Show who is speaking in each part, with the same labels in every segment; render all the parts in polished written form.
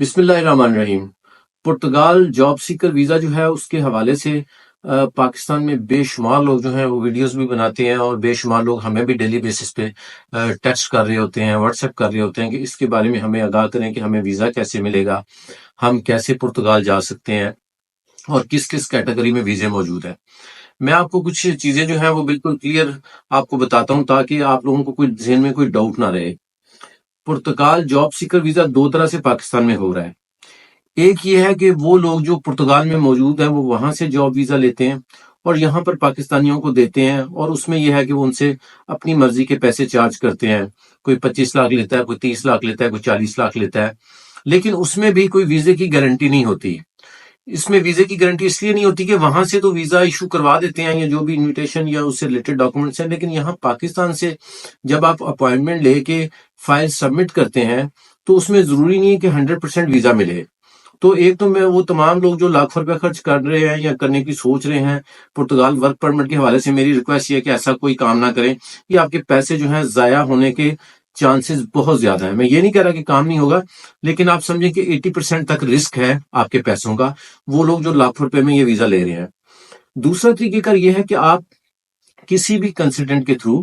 Speaker 1: بسم اللہ الرحمن الرحیم۔ پرتگال جاب سیکر ویزا جو ہے اس کے حوالے سے پاکستان میں بے شمار لوگ جو ہیں وہ ویڈیوز بھی بناتے ہیں، اور بے شمار لوگ ہمیں بھی ڈیلی بیسس پہ ٹیکسٹ کر رہے ہوتے ہیں، واٹس ایپ کر رہے ہوتے ہیں کہ اس کے بارے میں ہمیں آگاہ کریں کہ ہمیں ویزا کیسے ملے گا، ہم کیسے پرتگال جا سکتے ہیں، اور کس کس کیٹیگری میں ویزے موجود ہیں۔ میں آپ کو کچھ چیزیں جو ہیں وہ بالکل کلیئر آپ کو بتاتا ہوں تاکہ آپ لوگوں کو کوئی ذہن میں کوئی ڈاؤٹ نہ رہے۔ پرتگال جاب سیکر ویزا دو طرح سے پاکستان میں ہو رہا ہے۔ ایک یہ ہے کہ وہ لوگ جو پرتگال میں موجود ہیں وہ وہاں سے جاب ویزا لیتے ہیں اور یہاں پر پاکستانیوں کو دیتے ہیں، اور اس میں یہ ہے کہ وہ ان سے اپنی مرضی کے پیسے چارج کرتے ہیں۔ کوئی 25 لاکھ لیتا ہے، کوئی 30 لاکھ لیتا ہے، کوئی 40 لاکھ لیتا ہے، لیکن اس میں بھی کوئی ویزے کی گارنٹی نہیں ہوتی۔ اس میں ویزے کی گارنٹی اس لیے نہیں ہوتی کہ وہاں سے تو ویزا ایشو کروا دیتے ہیں یا جو بھی انویٹیشن یا اس سے ریلیٹڈ ڈاکومنٹس ہیں، لیکن یہاں پاکستان سے جب آپ اپوائنٹمنٹ لے کے فائل سبمٹ کرتے ہیں تو اس میں ضروری نہیں ہے کہ 100% ویزا ملے۔ تو ایک تو میں وہ تمام لوگ جو لاکھوں روپے خرچ کر رہے ہیں یا کرنے کی سوچ رہے ہیں پرتگال ورک پرمٹ کے حوالے سے، میری ریکویسٹ یہ ہے کہ ایسا کوئی کام نہ کریں، یہ آپ کے پیسے جو ہیں ضائع ہونے کے چانسز بہت زیادہ ہیں۔ میں یہ نہیں کہہ رہا کہ کام نہیں ہوگا، لیکن آپ سمجھیں کہ 80% تک رسک ہے آپ کے پیسوں کا، وہ لوگ جو لاکھوں روپے میں یہ ویزا لے رہے ہیں۔ دوسرا طریقہ کار یہ ہے کہ آپ کسی بھی کنسلٹنٹ کے تھرو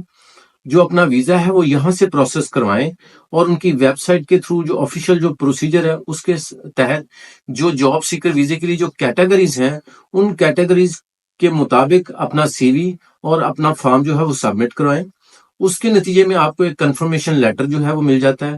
Speaker 1: جو اپنا ویزا ہے وہ یہاں سے پروسیس کروائیں، اور ان کی ویب سائٹ کے تھرو جو آفیشیل جو پروسیجر ہے اس کے تحت جو جاب سیکر ویزے کے لیے جو کیٹیگریز ہیں ان کیٹیگریز کے مطابق اپنا سی وی اور اپنا فارم جو ہے وہ سبمٹ کروائیں۔ اس کے نتیجے میں آپ کو ایک کنفرمیشن لیٹر جو ہے وہ مل جاتا ہے،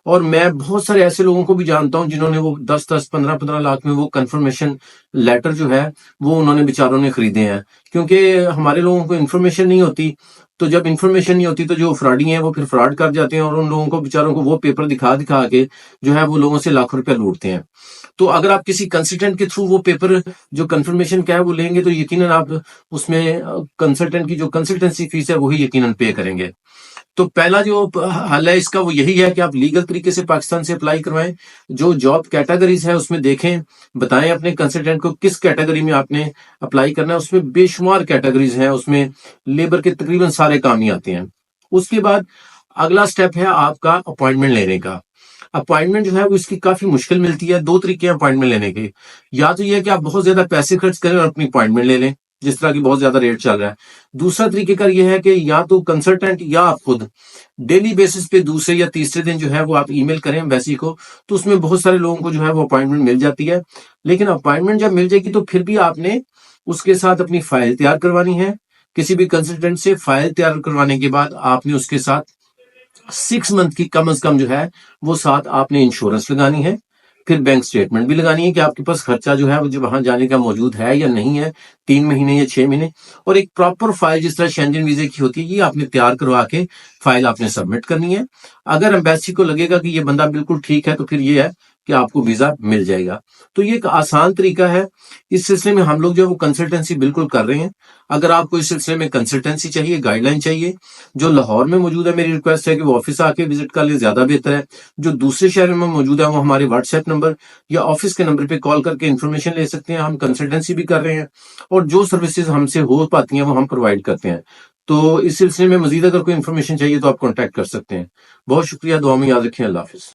Speaker 1: اور میں بہت سارے ایسے لوگوں کو بھی جانتا ہوں جنہوں نے وہ 10-15 لاکھ میں وہ کنفرمیشن لیٹر جو ہے وہ انہوں نے بیچاروں نے خریدے ہیں، کیونکہ ہمارے لوگوں کو انفارمیشن نہیں ہوتی۔ تو جب انفارمیشن نہیں ہوتی تو جو فراڈی ہیں وہ پھر فراڈ کر جاتے ہیں، اور ان لوگوں کو بیچاروں کو وہ پیپر دکھا کے جو ہے وہ لوگوں سے لاکھوں روپے لوٹتے ہیں۔ تو اگر آپ کسی کنسلٹنٹ کے تھرو وہ پیپر جو کنفرمیشن کیا ہے وہ لیں گے تو یقیناً آپ اس میں کنسلٹنٹ کی جو کنسلٹنسی فیس ہے وہی یقیناً پے کریں گے۔ تو پہلا جو حل ہے اس کا وہ یہی ہے کہ آپ لیگل طریقے سے پاکستان سے اپلائی کروائیں، جو جاب کیٹیگریز ہے اس میں دیکھیں، بتائیں اپنے کنسلٹنٹ کو کس کیٹیگری میں آپ نے اپلائی کرنا ہے۔ اس میں بے شمار کیٹیگریز ہیں، اس میں لیبر کے تقریباً سارے کام ہی آتے ہیں۔ اس کے بعد اگلا سٹیپ ہے آپ کا اپوائنٹمنٹ لینے کا۔ اپوائنٹمنٹ جو ہے وہ اس کی کافی مشکل ملتی ہے۔ دو طریقے ہیں اپوائنٹمنٹ لینے کے، یا تو یہ ہے کہ آپ بہت زیادہ پیسے خرچ کریں اور اپنی اپوائنٹمنٹ لے لیں، جس طرح کی بہت زیادہ ریٹ چل رہا ہے۔ دوسرا طریقہ کار یہ ہے کہ یا تو کنسلٹنٹ یا آپ خود ڈیلی بیسس پہ دوسرے یا تیسرے دن جو ہے وہ آپ ای میل کریں ایمبیسی کو، تو اس میں بہت سارے لوگوں کو جو ہے وہ اپوائنٹمنٹ مل جاتی ہے۔ لیکن اپوائنٹمنٹ جب مل جائے گی تو پھر بھی آپ نے اس کے ساتھ اپنی فائل تیار کروانی ہے۔ کسی بھی کنسلٹنٹ سے فائل تیار کروانے کے بعد آپ نے اس کے ساتھ 6 منتھ کی کم از کم جو ہے وہ ساتھ آپ نے انشورنس لگانی ہے، پھر بینک سٹیٹمنٹ بھی لگانی ہے کہ آپ کے پاس خرچہ جو ہے وہ وہاں جانے کا موجود ہے یا نہیں ہے، 3 مہینے یا 6 مہینے، اور ایک پراپر فائل جس طرح شینجن ویزے کی ہوتی ہے یہ آپ نے تیار کروا کے فائل آپ نے سبمٹ کرنی ہے۔ اگر ایمبیسی کو لگے گا کہ یہ بندہ بالکل ٹھیک ہے تو پھر یہ ہے کہ آپ کو ویزا مل جائے گا۔ تو یہ ایک آسان طریقہ ہے۔ اس سلسلے میں ہم لوگ جو ہے وہ کنسلٹنسی بالکل کر رہے ہیں۔ اگر آپ کو اس سلسلے میں کنسلٹنسی چاہیے، گائیڈ لائن چاہیے، جو لاہور میں موجود ہے میری ریکویسٹ ہے کہ وہ آفس آ کے وزٹ کر لیں، زیادہ بہتر ہے۔ جو دوسرے شہروں میں موجود ہے وہ ہمارے واٹس ایپ نمبر یا آفس کے نمبر پہ کال کر کے انفارمیشن لے سکتے ہیں۔ ہم کنسلٹنسی بھی کر رہے ہیں، اور جو سروسز ہم سے ہو پاتی ہیں وہ ہم پرووائڈ کرتے ہیں۔ تو اس سلسلے میں مزید اگر کوئی انفارمیشن چاہیے تو آپ کانٹیکٹ کر سکتے ہیں۔ بہت شکریہ، دعا میں یاد رکھیں۔ اللہ حافظ۔